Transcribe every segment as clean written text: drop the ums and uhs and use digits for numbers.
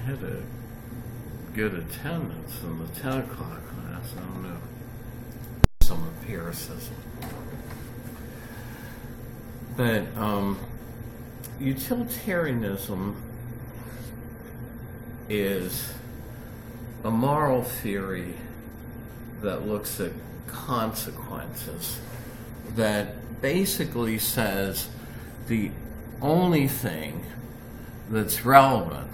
had a good attendance in the 10 o'clock class. I don't know. Some empiricism. But utilitarianism is a moral theory that looks at consequences, that basically says the only thing that's relevant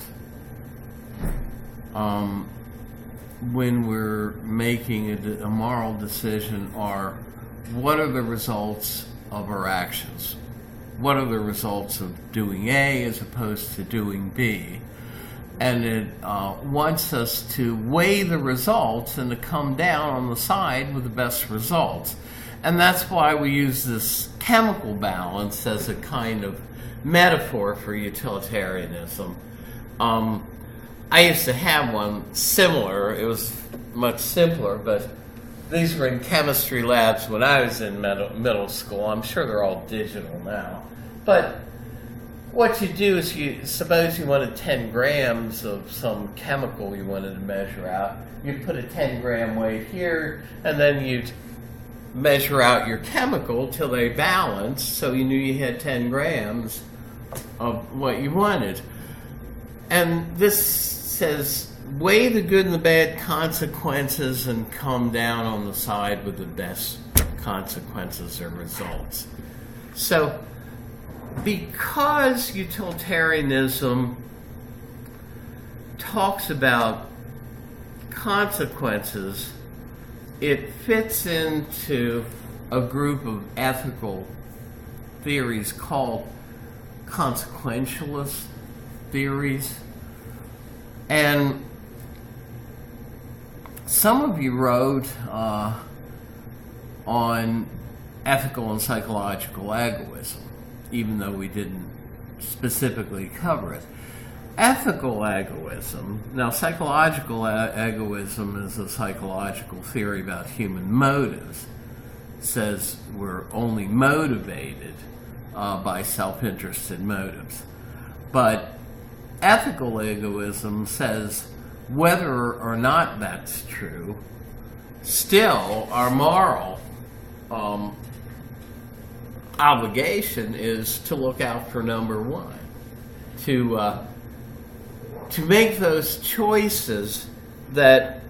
when we're making a moral decision are what are the results of our actions? What are the results of doing A as opposed to doing B? And it wants us to weigh the results and to come down on the side with the best results. And that's why we use this chemical balance as a kind of metaphor for utilitarianism. I used to have one similar. It was much simpler, but these were in chemistry labs when I was in middle school. I'm sure they're all digital now. But what you do is suppose you wanted 10 grams of some chemical you wanted to measure out. You'd put a 10-gram weight here, and then you'd measure out your chemical till they balanced, so you knew you had 10 grams of what you wanted. And this says, weigh the good and the bad consequences and come down on the side with the best consequences or results. So, because utilitarianism talks about consequences, it fits into a group of ethical theories called consequentialist theories. And some of you wrote on ethical and psychological egoism, even though we didn't specifically cover it. Ethical egoism, now psychological egoism is a psychological theory about human motives. It says we're only motivated by self-interested motives. But ethical egoism says whether or not that's true, still our moral obligation is to look out for number one, to make those choices that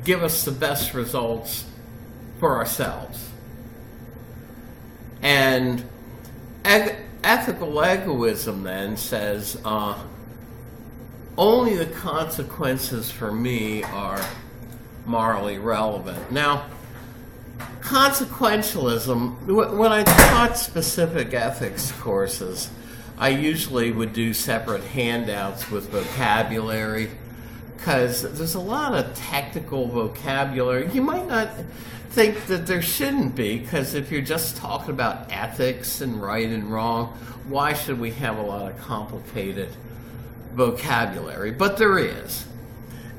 give us the best results for ourselves. And ethical egoism then says only the consequences for me are morally relevant. Now, consequentialism, when I taught specific ethics courses, I usually would do separate handouts with vocabulary, because there's a lot of technical vocabulary. You might not think that there shouldn't be, because if you're just talking about ethics and right and wrong, why should we have a lot of complicated vocabulary? But there is.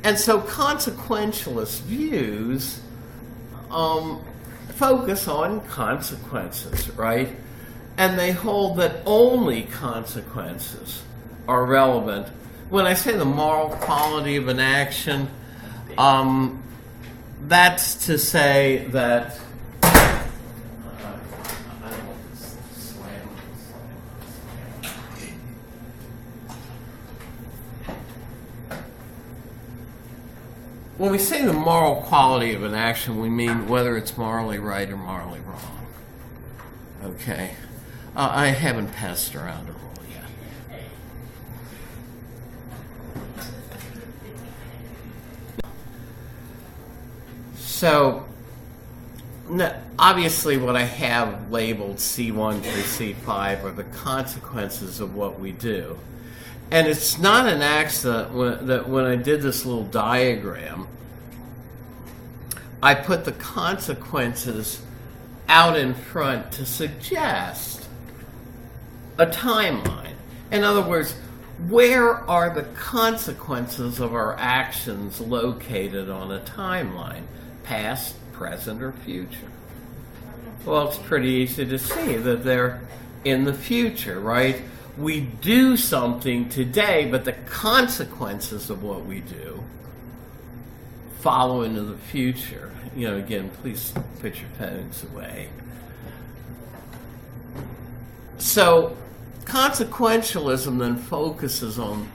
And so consequentialist views focus on consequences, right? And they hold that only consequences are relevant. When I say the moral quality of an action, that's to say that when we say the moral quality of an action, we mean whether it's morally right or morally wrong. Okay? I haven't passed around a rule yet. So, obviously what I have labeled C1 through C5 are the consequences of what we do. And it's not an accident that when I did this little diagram, I put the consequences out in front to suggest a timeline. In other words, where are the consequences of our actions located on a timeline? Past, present, or future? Well, it's pretty easy to see that they're in the future, right? we do something today, but the consequences of what we do follow into the future. Again, please put your pens away. So consequentialism then focuses on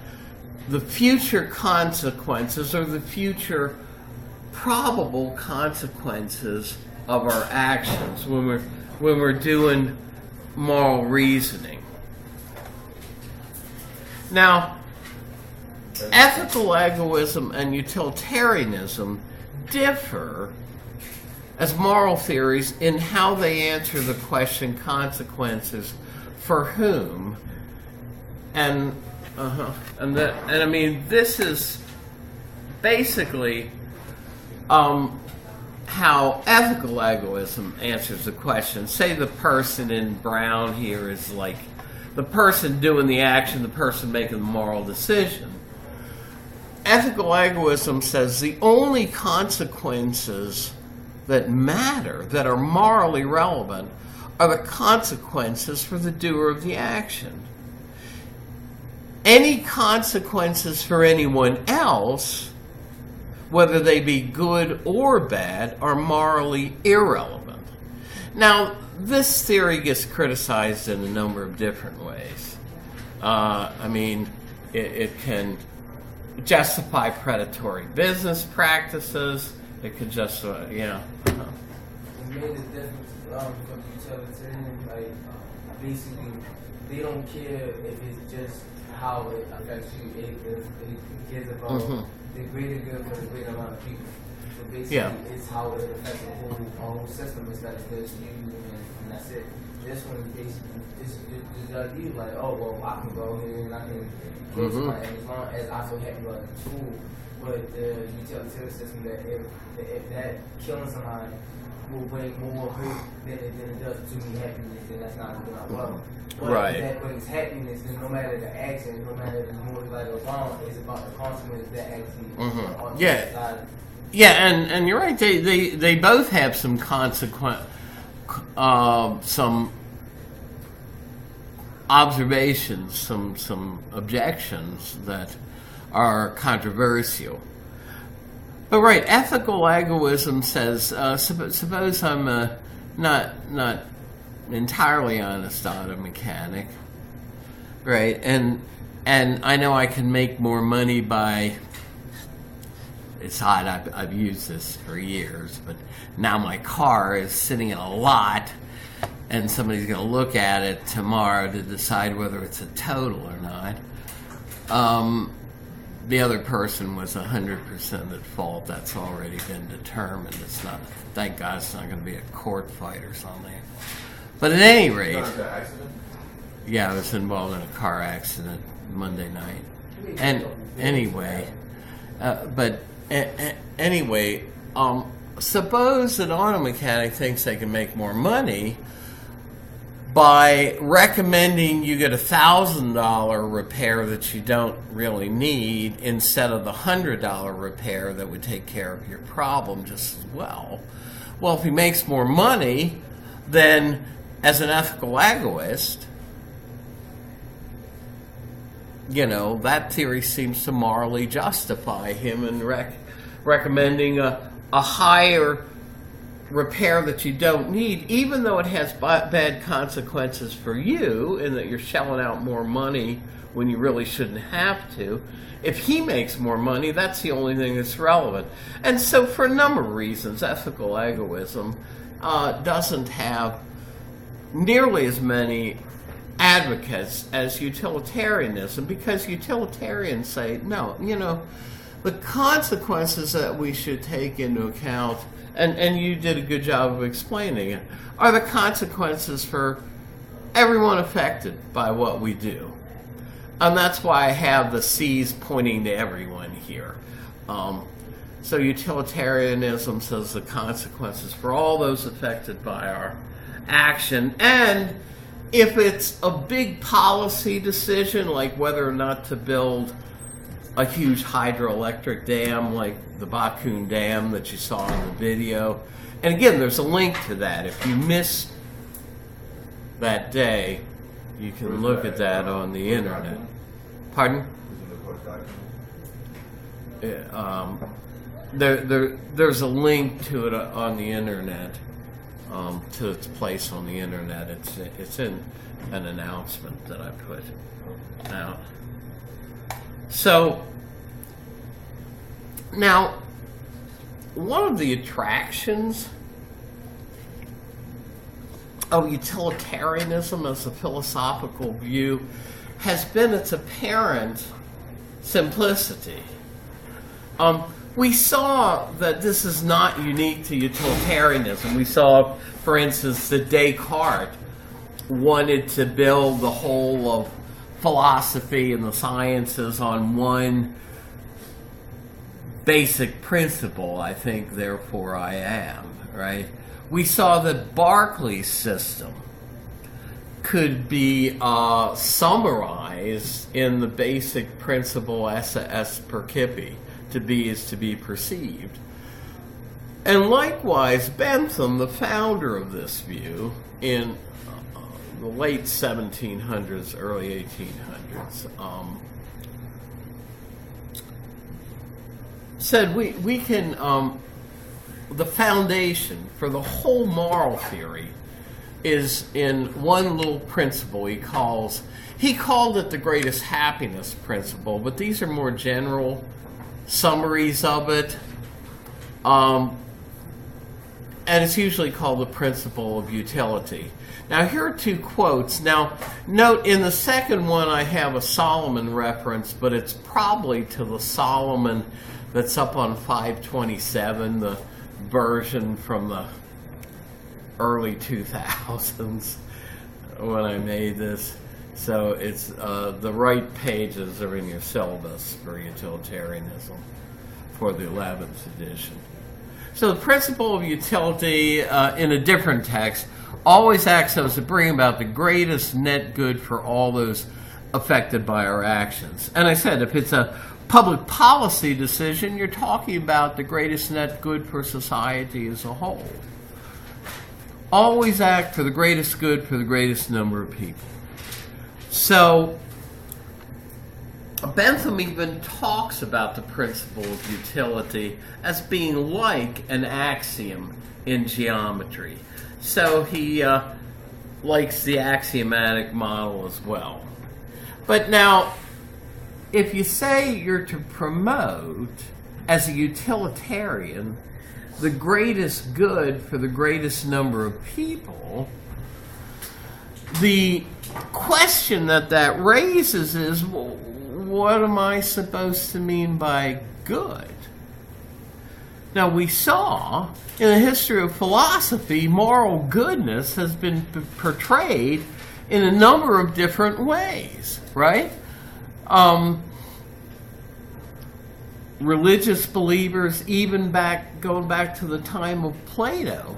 the future consequences or the future probable consequences of our actions when we're doing moral reasoning. Now, ethical egoism and utilitarianism differ as moral theories in how they answer the question consequences for whom. And I mean, this is basically how ethical egoism answers the question. Say the person in brown here is like the person doing the action, the person making the moral decision. Ethical egoism says the only consequences that matter, that are morally relevant, are the consequences for the doer of the action. Any consequences for anyone else, whether they be good or bad, are morally irrelevant. Now, this theory gets criticized in a number of different ways. I mean, it can justify predatory business practices. It could justify, It made a difference for the utilitarian. Basically, they don't care if it's just how it affects you. It cares about the greater good for the greater amount of people. So basically, it's how it affects the whole system instead of just you, and that's it. This one is basically it's just you, like, oh well, I can go here and I can kill somebody as long as I feel happy about the tool. But the utilitarian system, that if that killing somebody will bring more hurt than it does to me happiness, then that's not going to well. But if that brings happiness, then no matter the action, no matter if it's more right or wrong, it's about the consequence that actually. Yeah, and you're right. They both have some some observations, some objections that are controversial. But right, ethical egoism says, suppose I'm not entirely honest auto mechanic, right? And I know I can make more money by. It's odd. I've used this for years, but now my car is sitting in a lot, and somebody's going to look at it tomorrow to decide whether it's a total or not. The other person was 100% at fault. That's already been determined. It's not. Thank God, it's not going to be a court fight or something. But at any rate, yeah, I was involved in a car accident Monday night. And anyway, anyway, suppose an auto mechanic thinks they can make more money by recommending you get $1,000 repair that you don't really need instead of the $100 repair that would take care of your problem just as well. Well, if he makes more money, then as an ethical egoist, that theory seems to morally justify him in recommending a higher repair that you don't need, even though it has bad consequences for you in that you're shelling out more money when you really shouldn't have to. If he makes more money, that's the only thing that's relevant. And so for a number of reasons, ethical egoism doesn't have nearly as many advocates as utilitarianism, because utilitarians say, no, the consequences that we should take into account, and you did a good job of explaining it, are the consequences for everyone affected by what we do. And that's why I have the C's pointing to everyone here. So utilitarianism says the consequences for all those affected by our action, and if it's a big policy decision, like whether or not to build a huge hydroelectric dam like the Bakun Dam that you saw in the video. And again, there's a link to that. If you miss that day, You can look at that on the internet. Pardon? There's a link to it on the internet, to its place on the internet. It's in an announcement that I put out. So now, one of the attractions of utilitarianism as a philosophical view has been its apparent simplicity. We saw that this is not unique to utilitarianism. We saw, for instance, that Descartes wanted to build the whole of philosophy and the sciences on one basic principle: I think, therefore I am, right? We saw that Berkeley's system could be summarized in the basic principle esse percipi, to be is to be perceived. And likewise, Bentham, the founder of this view, in the late 1700s, early 1800s, said we can, the foundation for the whole moral theory is in one little principle he called it the greatest happiness principle, but these are more general summaries of it. And it's usually called the principle of utility. Now, here are two quotes. Now, note in the second one I have a Solomon reference, but it's probably to the Solomon that's up on 527, the version from the early 2000s when I made this. So it's the right pages are in your syllabus for utilitarianism for the 11th edition. So the principle of utility in a different text always acts so as to bring about the greatest net good for all those affected by our actions. And I said, if it's a public policy decision, you're talking about the greatest net good for society as a whole. Always act for the greatest good for the greatest number of people. So Bentham even talks about the principle of utility as being like an axiom in geometry. So he likes the axiomatic model as well. But now, if you say you're to promote, as a utilitarian, the greatest good for the greatest number of people, the question that raises is, well, what am I supposed to mean by good? Now, we saw in the history of philosophy, moral goodness has been portrayed in a number of different ways, right? Religious believers, even going back to the time of Plato,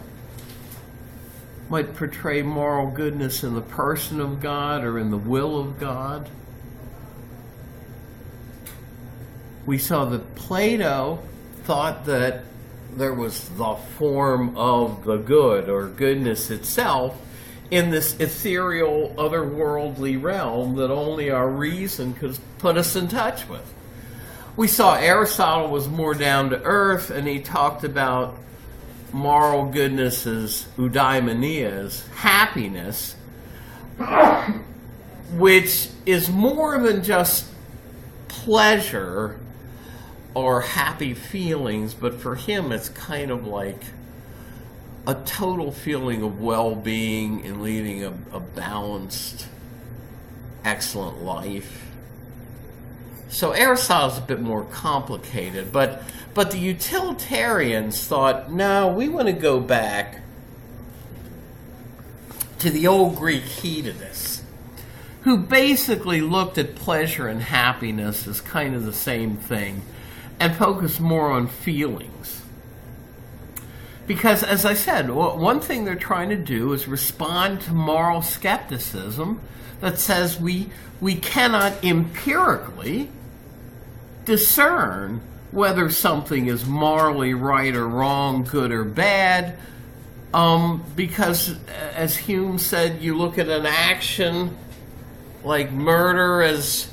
might portray moral goodness in the person of God or in the will of God. We saw that Plato thought that there was the form of the good or goodness itself in this ethereal, otherworldly realm that only our reason could put us in touch with. We saw Aristotle was more down to earth, and he talked about moral goodness as eudaimonia, as happiness, which is more than just pleasure or happy feelings, but for him it's kind of like a total feeling of well-being and leading a balanced, excellent life. So Aristotle's a bit more complicated, but the utilitarians thought, no, we want to go back to the old Greek hedonists, who basically looked at pleasure and happiness as kind of the same thing, and focused more on feelings. Because, as I said, one thing they're trying to do is respond to moral skepticism that says we cannot empirically discern whether something is morally right or wrong, good or bad, because, as Hume said, you look at an action like murder as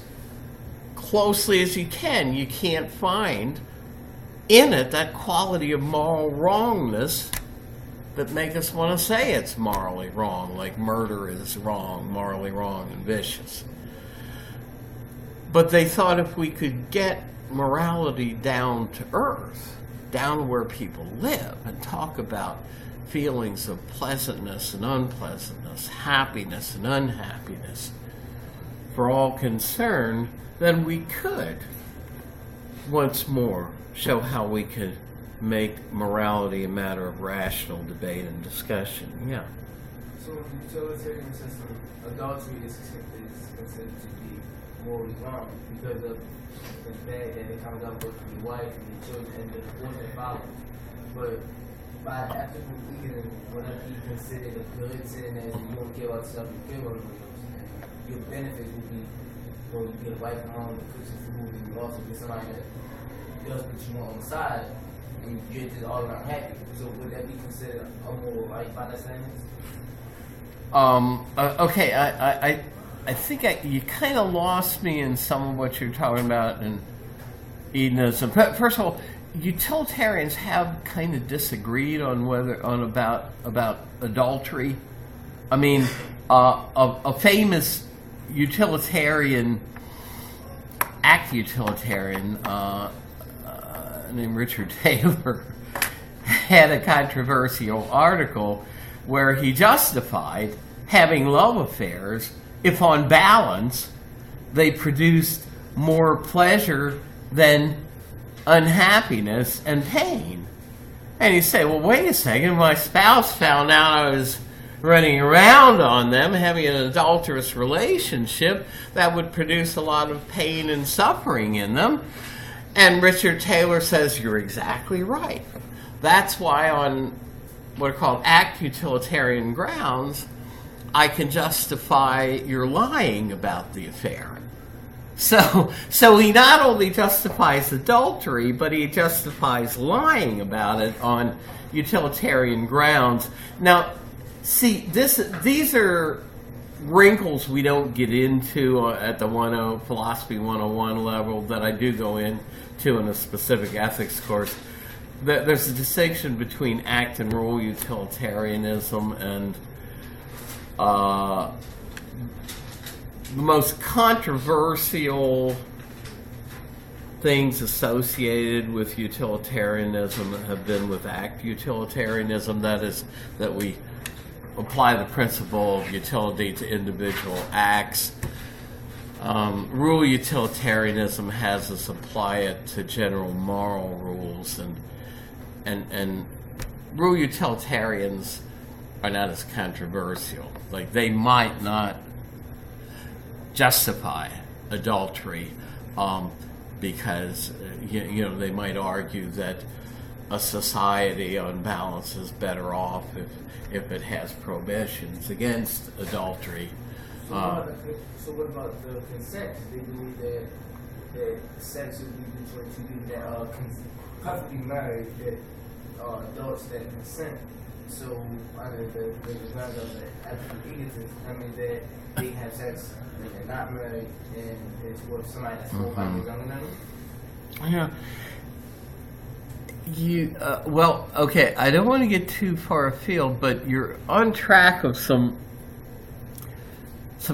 closely as you can. You can't find in it that quality of moral wrongness that make us want to say it's morally wrong, like murder is wrong, morally wrong and vicious. But they thought if we could get morality down to earth, down where people live, and talk about feelings of pleasantness and unpleasantness, happiness and unhappiness for all concerned, then we could once more show how we could make morality a matter of rational debate and discussion. Yeah. So in the utilitarian system, adultery is considered to be morally wrong because of the bad that it comes up with your wife and your children and the divorce that follows. But by after completing, whenever you consider the good sin as you don't care about yourself, you care about everybody else, and your benefits will be, well, you get a wife at home, cook some food, and you also get somebody that does what you want on the side, and you're just all around happy. So would that be considered a moral right by that standards? Okay, I think you kind of lost me in some of what you're talking about in hedonism. First of all, utilitarians have kind of disagreed on about adultery. I mean, a famous utilitarian, act utilitarian named Richard Taylor had a controversial article where he justified having love affairs if on balance they produced more pleasure than unhappiness and pain. And you say, well, wait a second, my spouse found out I was running around on them, having an adulterous relationship, that would produce a lot of pain and suffering in them. And Richard Taylor says, you're exactly right. That's why on what are called act utilitarian grounds, I can justify your lying about the affair. So he not only justifies adultery, but he justifies lying about it on utilitarian grounds. Now, see, these are wrinkles we don't get into at the Philosophy 101 level that I do go into in a specific ethics course. There's a distinction between act and rule utilitarianism, and the most controversial things associated with utilitarianism have been with act utilitarianism. That is, that we apply the principle of utility to individual acts. Rule utilitarianism has us apply it to general moral rules, and rule utilitarians are not as controversial. Like, they might not justify adultery because they might argue that a society on balance is better off if it has prohibitions against adultery. So what about the consent? They believe that sex would be between two people that are perfectly married, that are adults that consent. So under the grounds of the absolute egotism, I mean that they have sex when they're not married, and it's with somebody that's 4 or 5 years younger than them. Yeah. Well, okay, I don't want to get too far afield, but you're on track of some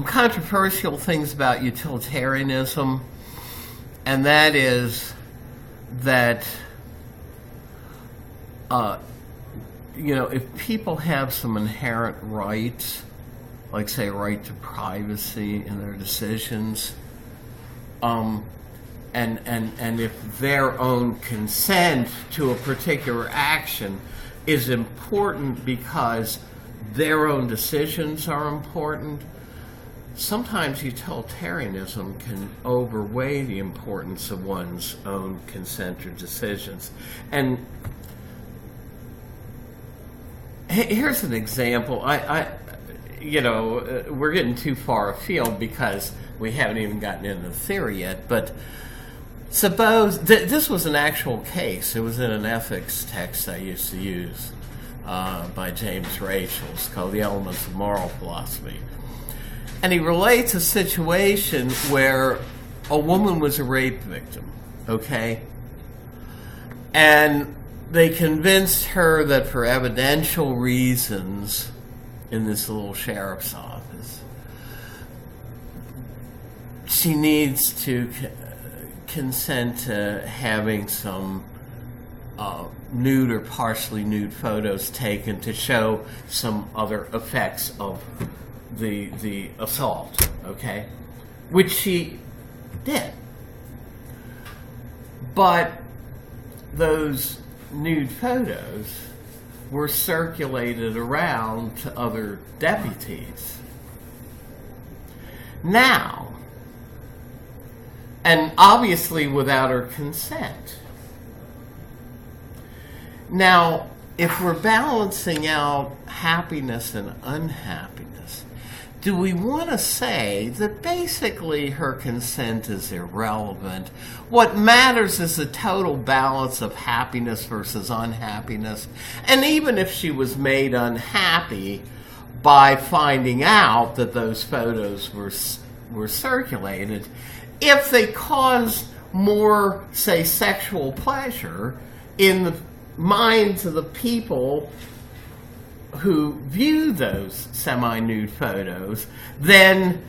controversial things about utilitarianism, and that is that if people have some inherent rights, like say right to privacy in their decisions, and if their own consent to a particular action is important because their own decisions are important, sometimes utilitarianism can overweigh the importance of one's own consent or decisions. And here's an example. We're getting too far afield because we haven't even gotten into the theory yet, but suppose this was an actual case. It was in an ethics text I used to use by James Rachel. It's called The Elements of Moral Philosophy. And he relates a situation where a woman was a rape victim, okay? And they convinced her that for evidential reasons in this little sheriff's office, she needs to consent to having some nude or partially nude photos taken to show some other effects of the assault, okay? Which she did. But those nude photos were circulated around to other deputies. Now, and obviously without her consent. Now, if we're balancing out happiness and unhappiness, do we want to say that basically her consent is irrelevant? What matters is the total balance of happiness versus unhappiness. And even if she was made unhappy by finding out that those photos were circulated, if they caused more, say, sexual pleasure in the minds of the people who view those semi-nude photos, then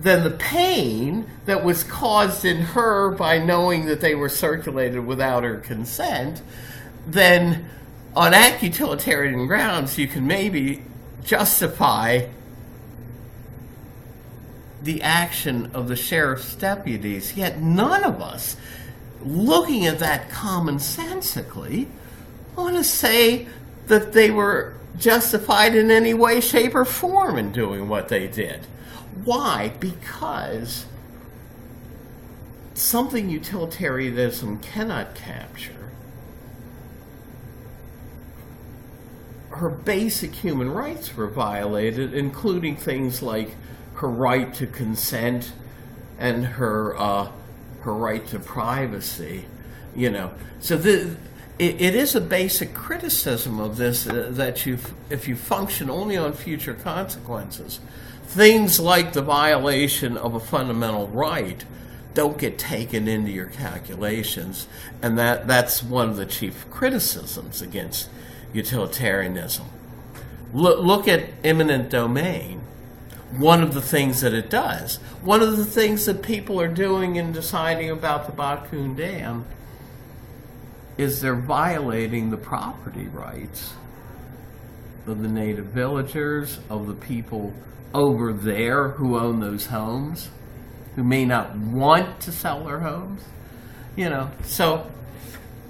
the pain that was caused in her by knowing that they were circulated without her consent, then on utilitarian grounds you can maybe justify the action of the sheriff's deputies. Yet none of us, looking at that commonsensically, want to say that they were justified in any way, shape, or form in doing what they did. Why? Because something utilitarianism cannot capture, her basic human rights were violated, including things like her right to consent and her right to privacy. You know, so it is a basic criticism of this that if you function only on future consequences, things like the violation of a fundamental right don't get taken into your calculations, and that's one of the chief criticisms against utilitarianism. Look at eminent domain. One of the things that it does, one of the things that people are doing in deciding about the Bakun Dam, is they're violating the property rights of the native villagers, of the people over there who own those homes, who may not want to sell their homes. You know, so,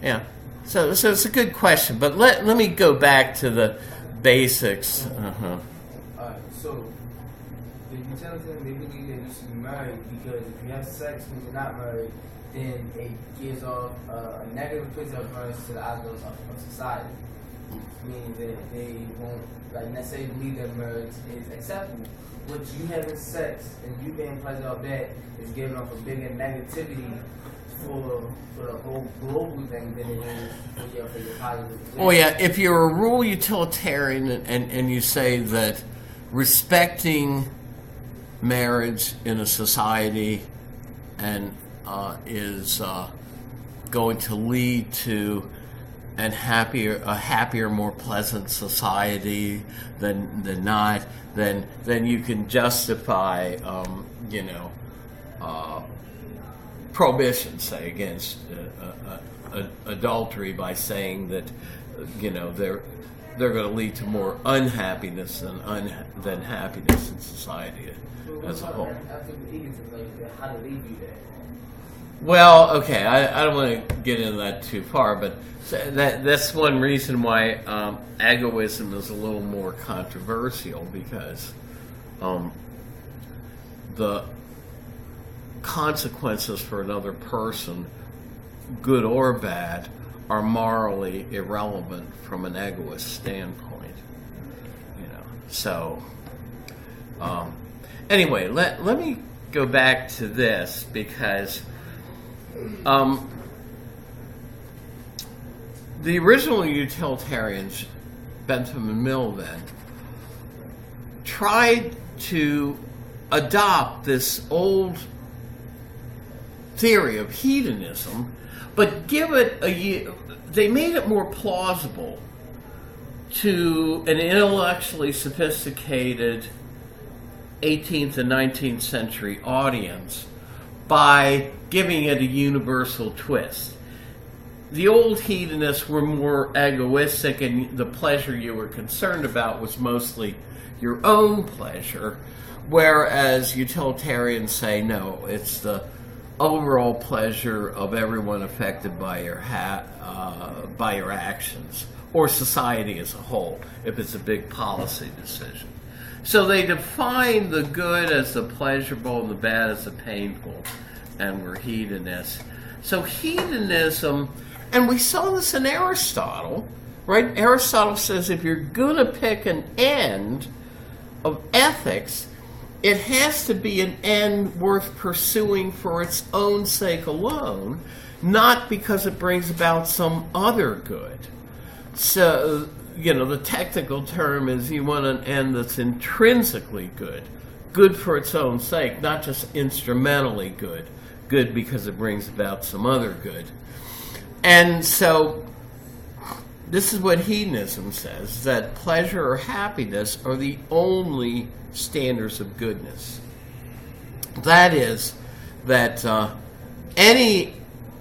yeah. So it's a good question, but let me go back to the basics. So, the utilitarian, they believe that you should be married because if you have sex when you're not married, then it gives off a negative picture of marriage to the eyes of society. Meaning that they won't necessarily believe that marriage is acceptable. What you having sex and you being present of that is giving off a bigger negativity for the whole global thing than it is for your positive. Oh yeah, if you're a rule utilitarian and you say that respecting marriage in a society and is going to lead to a happier, more pleasant society than not, then you can justify, prohibition, say, against adultery by saying that, they're going to lead to more unhappiness than happiness in society as a whole. How do they view that? Well, okay, I don't want to get into that too far, but that's one reason why egoism is a little more controversial, because the consequences for another person, good or bad, are morally irrelevant from an egoist standpoint. So anyway, let me go back to this, because the original utilitarians, Bentham and Mill, then tried to adopt this old theory of hedonism, but give it they made it more plausible to an intellectually sophisticated 18th and 19th century audience by giving it a universal twist. The old hedonists were more egoistic, and the pleasure you were concerned about was mostly your own pleasure, whereas utilitarians say, no, it's the overall pleasure of everyone affected by your actions, or society as a whole, if it's a big policy decision. So they define the good as the pleasurable and the bad as the painful, and we're hedonists. So hedonism, and we saw this in Aristotle, right? Aristotle says if you're going to pick an end of ethics, it has to be an end worth pursuing for its own sake alone, not because it brings about some other good. So, the technical term is you want an end that's intrinsically good, good for its own sake, not just instrumentally good, good because it brings about some other good. And so this is what hedonism says, that pleasure or happiness are the only standards of goodness. That is, that any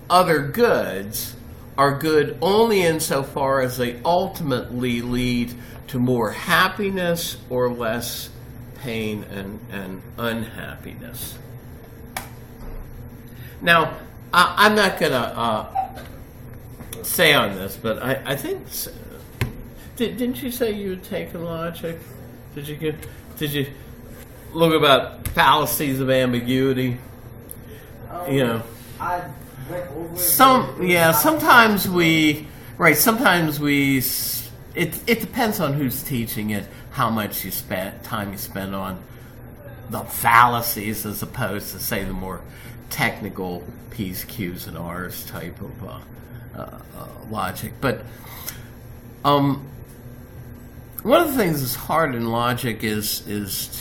other goods are good only insofar as they ultimately lead to more happiness or less pain and unhappiness. Now, I'm not going to say on this, but I think... Didn't you say you had taken logic? Did you look about fallacies of ambiguity? I went over sometimes it depends on who's teaching it, how much time you spend on the fallacies as opposed to, say, the more technical P's, Q's, and R's type of logic. But one of the things that's hard in logic is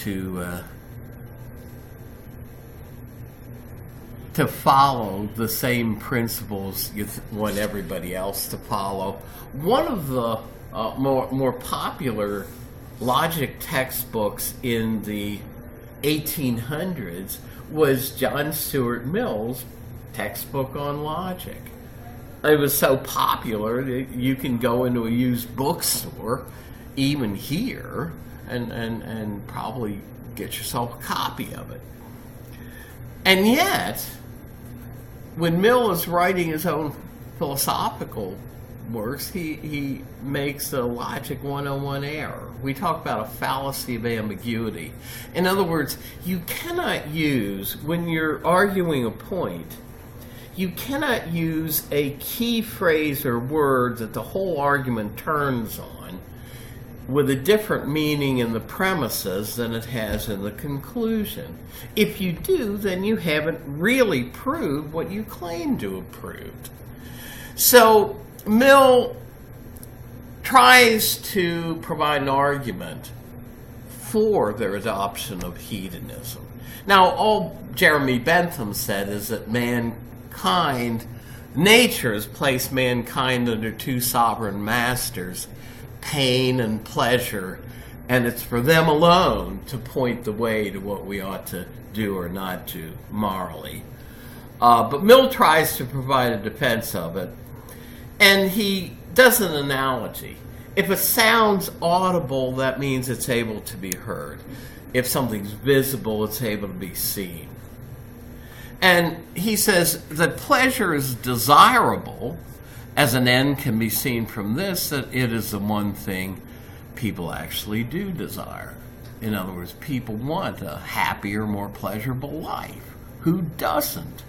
to follow the same principles you want everybody else to follow. One of the more popular logic textbooks in the 1800s was John Stuart Mill's textbook on logic. It was so popular that you can go into a used bookstore, even here, and probably get yourself a copy of it. And yet, when Mill is writing his own philosophical works, he makes a Logic 101 error. We talk about a fallacy of ambiguity. In other words, you cannot use, when you're arguing a point, you cannot use a key phrase or word that the whole argument turns on with a different meaning in the premises than it has in the conclusion. If you do, then you haven't really proved what you claim to have proved. So Mill tries to provide an argument for their adoption of hedonism. Now, all Jeremy Bentham said is that nature has placed mankind under two sovereign masters, pain and pleasure, and it's for them alone to point the way to what we ought to do or not do morally. But Mill tries to provide a defense of it, and he does an analogy. If it sounds audible, that means it's able to be heard. If something's visible, it's able to be seen. And he says that pleasure is desirable, as an end can be seen from this, that it is the one thing people actually do desire. In other words, people want a happier, more pleasurable life. Who doesn't?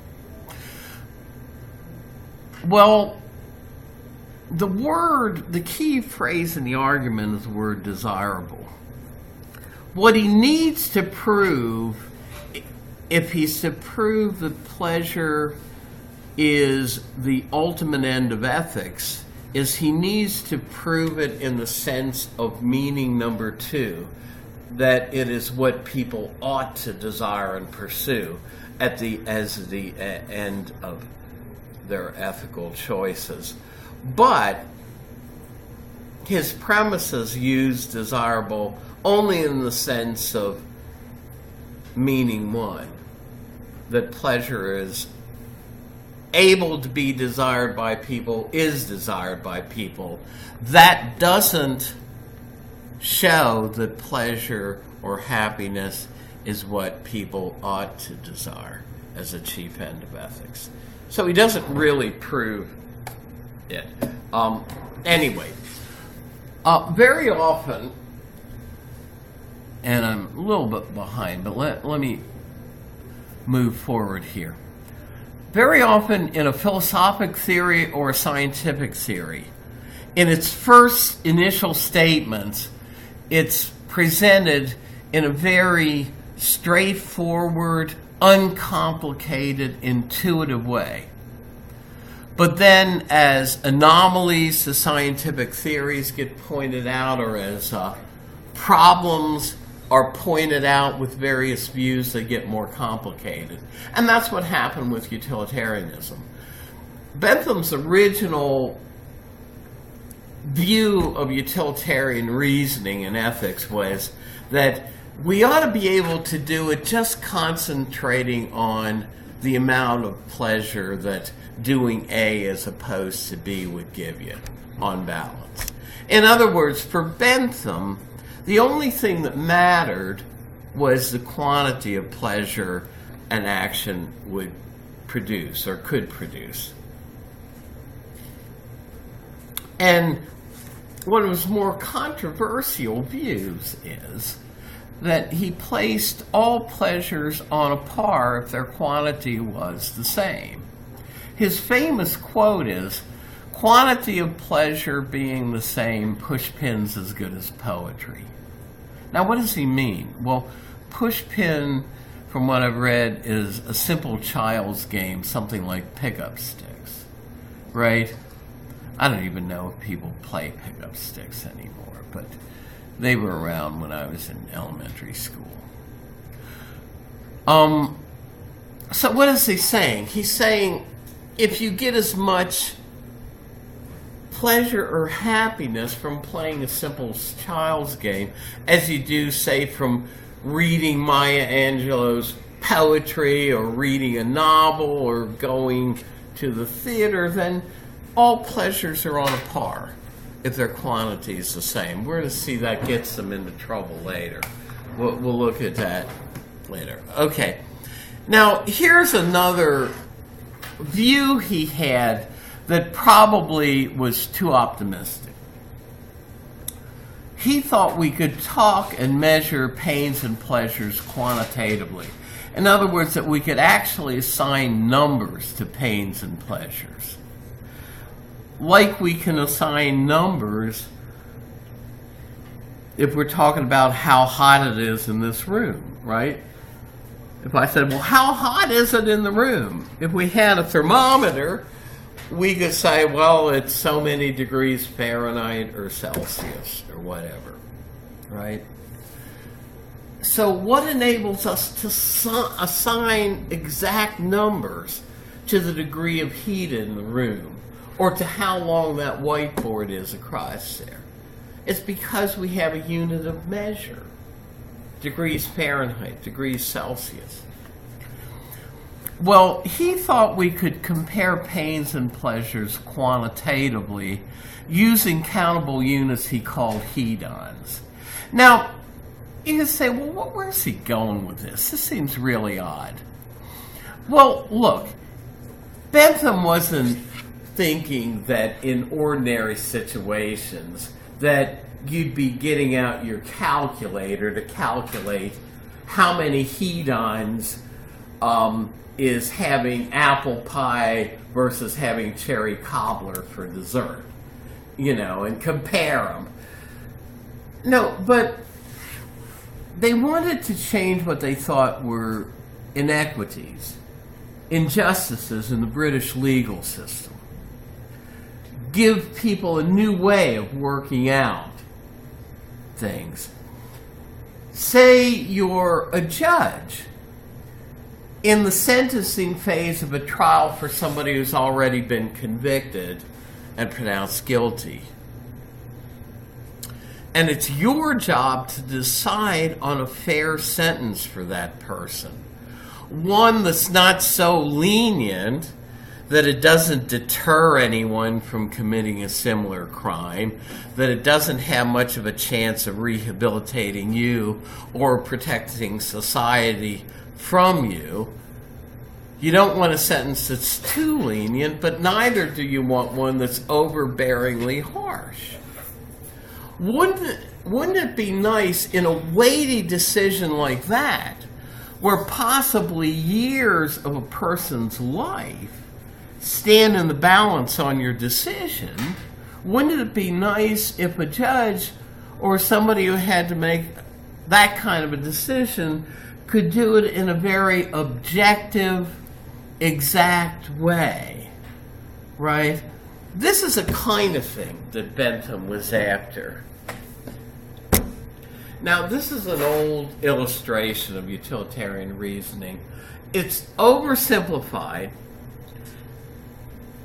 Well, the key phrase in the argument is the word desirable. What he needs to prove, if he's to prove that pleasure is the ultimate end of ethics, is he needs to prove it in the sense of meaning number two, that it is what people ought to desire and pursue as the end of their ethical choices. But his premises use desirable only in the sense of meaning one, that pleasure is able to be desired by people, is desired by people. That doesn't show that pleasure or happiness is what people ought to desire as a chief end of ethics. So he doesn't really prove it. Anyway, very often, and I'm a little bit behind, but let me move forward here. Very often in a philosophic theory or a scientific theory, in its first initial statements, it's presented in a very straightforward, uncomplicated, intuitive way. But then as anomalies to scientific theories get pointed out, or as problems are pointed out with various views, they get more complicated. And that's what happened with utilitarianism. Bentham's original view of utilitarian reasoning and ethics was that we ought to be able to do it just concentrating on the amount of pleasure that doing A as opposed to B would give you on balance. In other words, for Bentham, the only thing that mattered was the quantity of pleasure an action would produce or could produce. And one of his more controversial views is that he placed all pleasures on a par if their quantity was the same. His famous quote is, "Quantity of pleasure being the same, pushpin's as good as poetry." Now, what does he mean? Well, pushpin, from what I've read, is a simple child's game, something like pickup sticks, right? I don't even know if people play pickup sticks anymore, but they were around when I was in elementary school. So what is he saying? He's saying if you get as much pleasure or happiness from playing a simple child's game as you do, say, from reading Maya Angelou's poetry or reading a novel or going to the theater, then all pleasures are on a par if their quantity is the same. We're going to see that gets them into trouble later. We'll look at that later. Okay. Now, here's another view he had that probably was too optimistic. He thought we could talk and measure pains and pleasures quantitatively. In other words, that we could actually assign numbers to pains and pleasures. Like we can assign numbers if we're talking about how hot it is in this room, right? If I said, well, how hot is it in the room? If we had a thermometer, we could say, well, it's so many degrees Fahrenheit or Celsius or whatever, right? So what enables us to assign exact numbers to the degree of heat in the room or to how long that whiteboard is across there? It's because we have a unit of measure, degrees Fahrenheit, degrees Celsius. Well, he thought we could compare pains and pleasures quantitatively using countable units he called hedons. Now, you can say, well, where's he going with this? This seems really odd. Well, look, Bentham wasn't thinking that in ordinary situations that you'd be getting out your calculator to calculate how many hedons is having apple pie versus having cherry cobbler for dessert, and compare them. No, but they wanted to change what they thought were inequities, injustices in the British legal system. Give people a new way of working out things. Say you're a judge in the sentencing phase of a trial for somebody who's already been convicted and pronounced guilty. And it's your job to decide on a fair sentence for that person. One that's not so lenient that it doesn't deter anyone from committing a similar crime, that it doesn't have much of a chance of rehabilitating you or protecting society from you. You don't want a sentence that's too lenient, but neither do you want one that's overbearingly harsh. Wouldn't it be nice in a weighty decision like that, where possibly years of a person's life stand in the balance on your decision, wouldn't it be nice if a judge or somebody who had to make that kind of a decision could do it in a very objective, exact way, right? This is a kind of thing that Bentham was after. Now, this is an old illustration of utilitarian reasoning. It's oversimplified,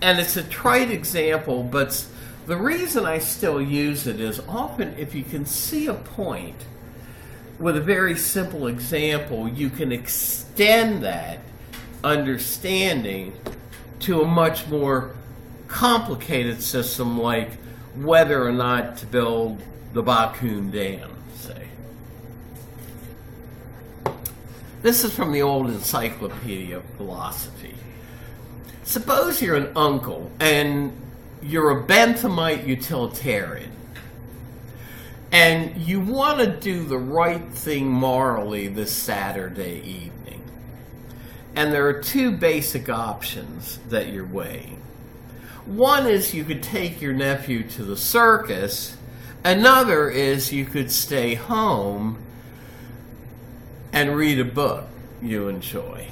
and it's a trite example, but the reason I still use it is often if you can see a point with a very simple example, you can extend that understanding to a much more complicated system, like whether or not to build the Bakun Dam, say. This is from the old Encyclopedia of Philosophy. Suppose you're an uncle and you're a Benthamite utilitarian, and you want to do the right thing morally this Saturday evening. And there are two basic options that you're weighing. One is you could take your nephew to the circus. Another is you could stay home and read a book you enjoy.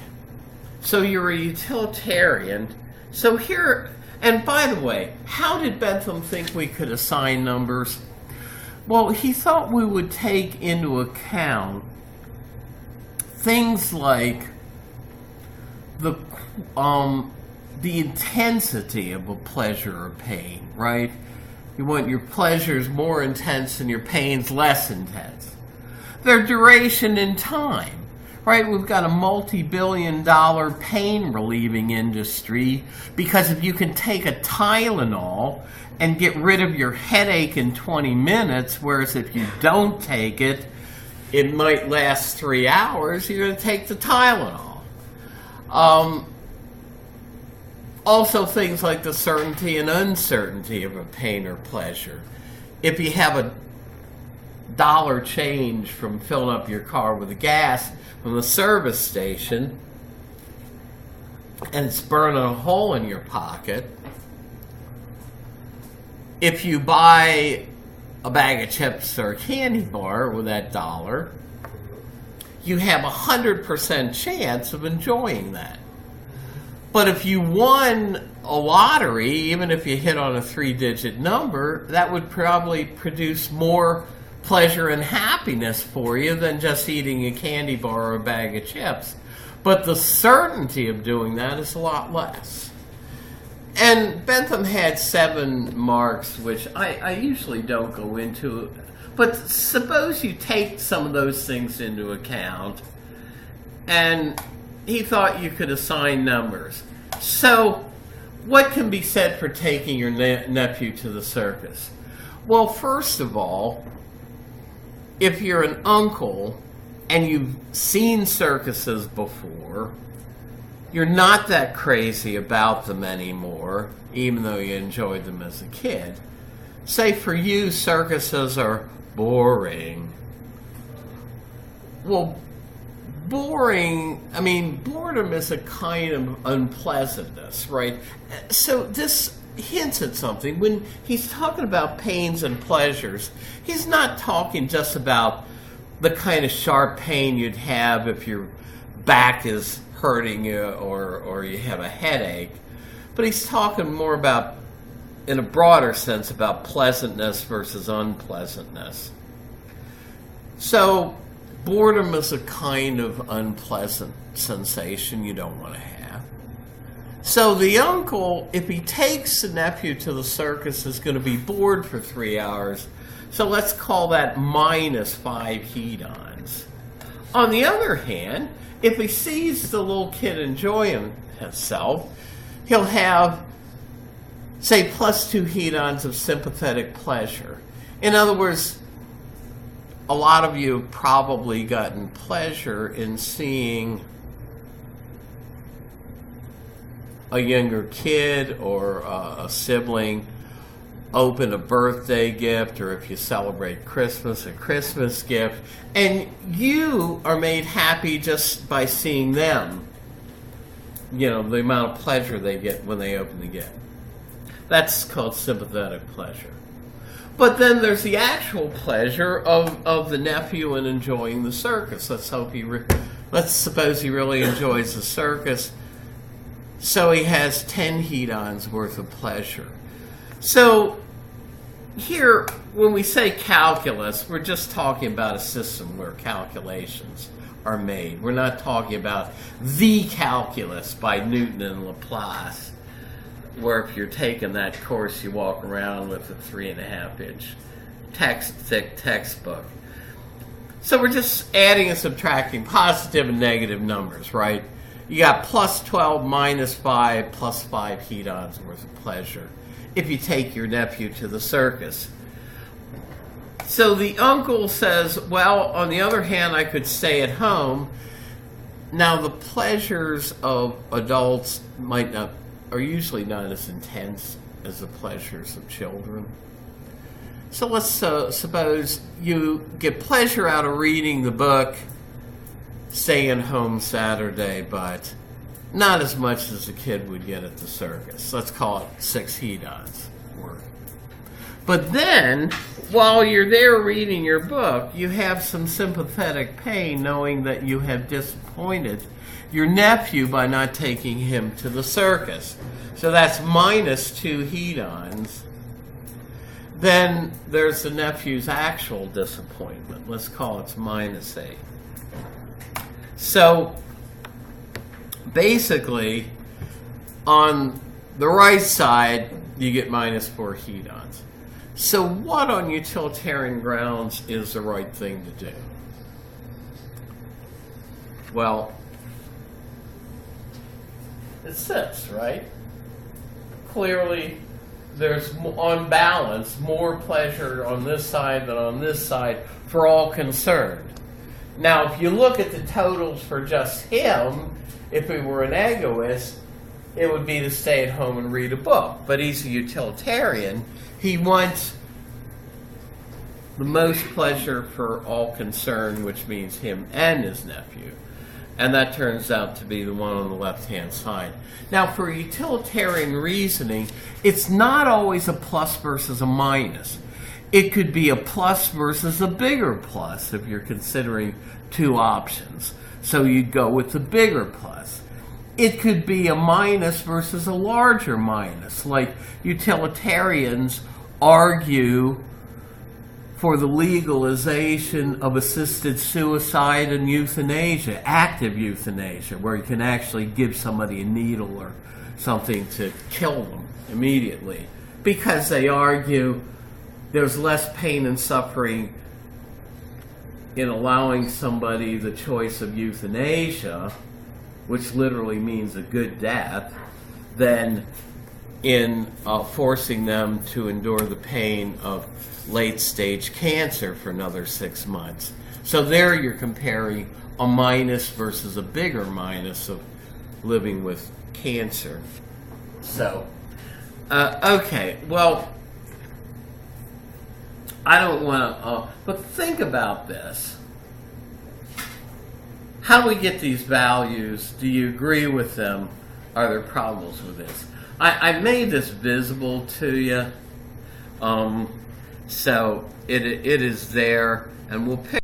So you're a utilitarian. So here, and by the way, how did Bentham think we could assign numbers? Well, he thought we would take into account things like the intensity of a pleasure or pain, right? You want your pleasures more intense and your pains less intense. Their duration in time, right? We've got a multi-billion-dollar pain-relieving industry because if you can take a Tylenol and get rid of your headache in 20 minutes, whereas if you don't take it, it might last 3 hours, you're going to take the Tylenol. Also things like the certainty and uncertainty of a pain or pleasure. If you have a dollar change from filling up your car with the gas from the service station and it's burning a hole in your pocket, if you buy a bag of chips or a candy bar with that dollar, you have 100% chance of enjoying that. But if you won a lottery, even if you hit on a 3-digit number, that would probably produce more pleasure and happiness for you than just eating a candy bar or a bag of chips. But the certainty of doing that is a lot less. And Bentham had 7 marks, which I usually don't go into. But suppose you take some of those things into account, and he thought you could assign numbers. So, what can be said for taking your nephew to the circus? Well, first of all, if you're an uncle and you've seen circuses before, you're not that crazy about them anymore, even though you enjoyed them as a kid. Say for you, circuses are boring. Well, boring, I mean, boredom is a kind of unpleasantness, right? So this hints at something. When he's talking about pains and pleasures, he's not talking just about the kind of sharp pain you'd have if your back is hurting you or you have a headache. But he's talking more about, in a broader sense, about pleasantness versus unpleasantness. So boredom is a kind of unpleasant sensation you don't want to have. So the uncle, if he takes the nephew to the circus, is going to be bored for 3 hours. So let's call that -5 hedons. On the other hand, if he sees the little kid enjoying himself, he'll have, say, +2 hedons of sympathetic pleasure. In other words, a lot of you have probably gotten pleasure in seeing a younger kid or a sibling open a birthday gift, or if you celebrate Christmas, a Christmas gift, and you are made happy just by seeing them, the amount of pleasure they get when they open the gift. That's called sympathetic pleasure. But then there's the actual pleasure of the nephew in enjoying the circus. Let's suppose he really enjoys the circus, so he has 10 hedons worth of pleasure. So here, when we say calculus, we're just talking about a system where calculations are made. We're not talking about the calculus by Newton and Laplace, where if you're taking that course, you walk around with a 3.5-inch thick textbook. So we're just adding and subtracting positive and negative numbers, right? You got +12 -5 +5 hedons worth of pleasure if you take your nephew to the circus. So the uncle says, well, on the other hand, I could stay at home. Now, the pleasures of adults are usually not as intense as the pleasures of children. So let's suppose you get pleasure out of reading the book, staying home Saturday, but not as much as a kid would get at the circus. Let's call it 6 hedons worth. But then, while you're there reading your book, you have some sympathetic pain knowing that you have disappointed your nephew by not taking him to the circus. So that's -2 hedons. Then there's the nephew's actual disappointment. Let's call it -8. So basically, on the right side, you get -4 hedons. So what on utilitarian grounds is the right thing to do? Well, it's this, right? Clearly, there's, on balance, more pleasure on this side than on this side for all concerned. Now, if you look at the totals for just him, if he were an egoist, it would be to stay at home and read a book. But he's a utilitarian. He wants the most pleasure for all concerned, which means him and his nephew. And that turns out to be the one on the left-hand side. Now, for utilitarian reasoning, it's not always a plus versus a minus. It could be a plus versus a bigger plus if you're considering two options. So you'd go with the bigger plus. It could be a minus versus a larger minus. Like utilitarians argue for the legalization of assisted suicide and euthanasia, active euthanasia, where you can actually give somebody a needle or something to kill them immediately. Because they argue there's less pain and suffering in allowing somebody the choice of euthanasia, which literally means a good death, than in forcing them to endure the pain of late-stage cancer for another 6 months. So there you're comparing a minus versus a bigger minus of living with cancer. So, okay, well, I don't want to, but think about this. How do we get these values? Do you agree with them? Are there problems with this? I made this visible to you, so it is there, and we'll pick